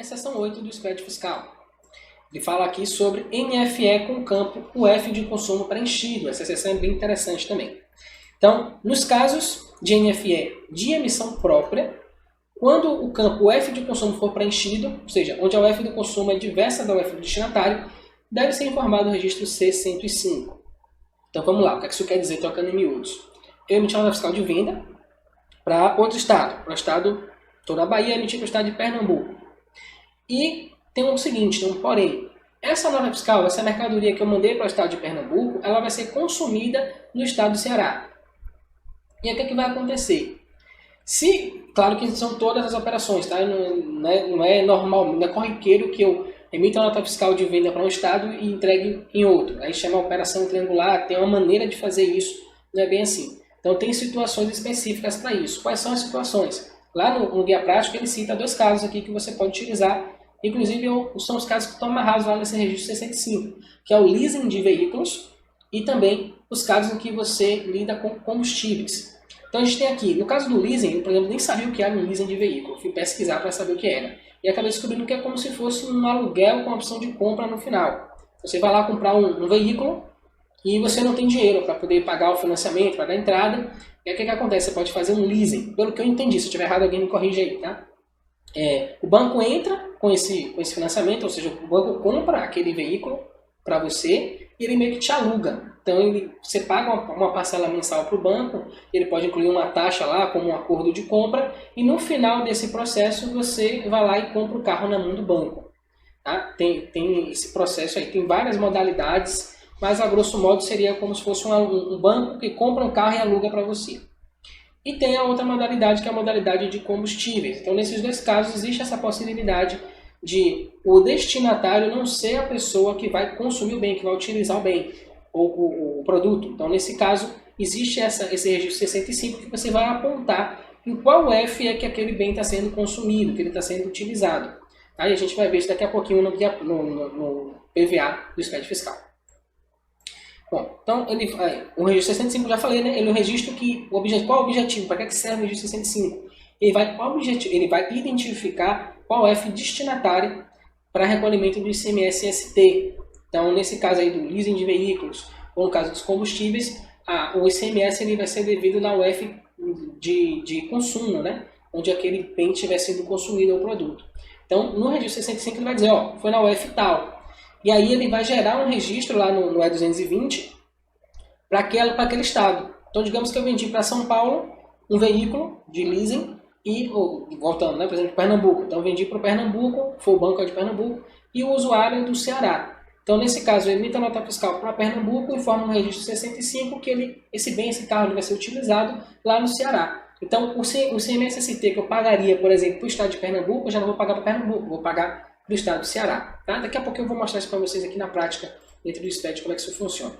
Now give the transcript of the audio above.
Seção 8 do SPED fiscal. Ele fala aqui sobre NFE com campo UF de consumo preenchido. Essa seção é bem interessante também. Então, nos casos de NFE de emissão própria, quando o campo UF de consumo for preenchido, ou seja, onde a UF do consumo é diversa da UF do destinatário, deve ser informado o registro C105. Então vamos lá, o que isso quer dizer trocando em miúdos? Eu emiti uma nota fiscal de venda para outro estado, para o estado, estou na Bahia, emiti para o estado de Pernambuco. E tem o seguinte, tem um porém. Essa nota fiscal, essa mercadoria que eu mandei para o estado de Pernambuco, ela vai ser consumida no estado do Ceará. E aí o que, é que vai acontecer? Claro que são todas as operações, tá? Não é normal, não é corriqueiro que eu emita uma nota fiscal de venda para um estado e entregue em outro. Aí chama operação triangular, tem uma maneira de fazer isso, não é bem assim. Então tem situações específicas para isso. Quais são as situações? Lá no guia prático ele cita 2 casos aqui que você pode utilizar, inclusive são os casos que estão amarrados lá nesse registro 65, que é o leasing de veículos e também os casos em que você lida com combustíveis. Então a gente tem aqui, no caso do leasing, eu, por exemplo, nem sabia o que era um leasing de veículo. Fui pesquisar para saber o que era. E acabei descobrindo que é como se fosse um aluguel com opção de compra no final. Você vai lá comprar um veículo e você não tem dinheiro para poder pagar o financiamento, pagar a entrada. E aí o que acontece? Você pode fazer um leasing. Pelo que eu entendi, se eu estiver errado alguém me corrige aí, tá? O banco entra com esse financiamento, ou seja, o banco compra aquele veículo para você e ele meio que te aluga. Então você paga uma parcela mensal para o banco, ele pode incluir uma taxa lá como um acordo de compra e no final desse processo você vai lá e compra o carro na mão do banco. Tá? Tem esse processo aí, tem várias modalidades, mas a grosso modo seria como se fosse um banco que compra um carro e aluga para você. E tem a outra modalidade que é a modalidade de combustíveis. Então nesses 2 casos existe essa possibilidade de o destinatário não ser a pessoa que vai consumir o bem, que vai utilizar o bem ou o produto. Então, nesse caso, existe esse registro 65 que você vai apontar em qual F é que aquele bem está sendo consumido, que ele está sendo utilizado. Aí a gente vai ver isso daqui a pouquinho no PVA do SPED fiscal. Bom, então, o registro 65, já falei, né? Ele é um registro que... Qual o objetivo? Para que serve o registro 65? Ele vai identificar qual F destinatário para recolhimento do ICMS-ST. Então, nesse caso aí do leasing de veículos, ou no caso dos combustíveis, o ICMS ele vai ser devido na UF de consumo, né? Onde aquele bem tiver sido consumido ou produto. Então, no registro 65 ele vai dizer, ó, foi na UF tal. E aí ele vai gerar um registro lá no E220 para aquele estado. Então, digamos que eu vendi para São Paulo um veículo de leasing e, voltando, né, por exemplo, Pernambuco. Então, eu vendi para o Pernambuco, foi o banco de Pernambuco, e o usuário é do Ceará. Então, nesse caso, eu emito a nota fiscal para Pernambuco, informo no registro 65 que esse carro vai ser utilizado lá no Ceará. Então, o CMS-ST que eu pagaria, por exemplo, para o estado de Pernambuco, eu já não vou pagar para Pernambuco, vou pagar para o estado do Ceará. Tá? Daqui a pouco eu vou mostrar isso para vocês aqui na prática, dentro do SPED, como é que isso funciona.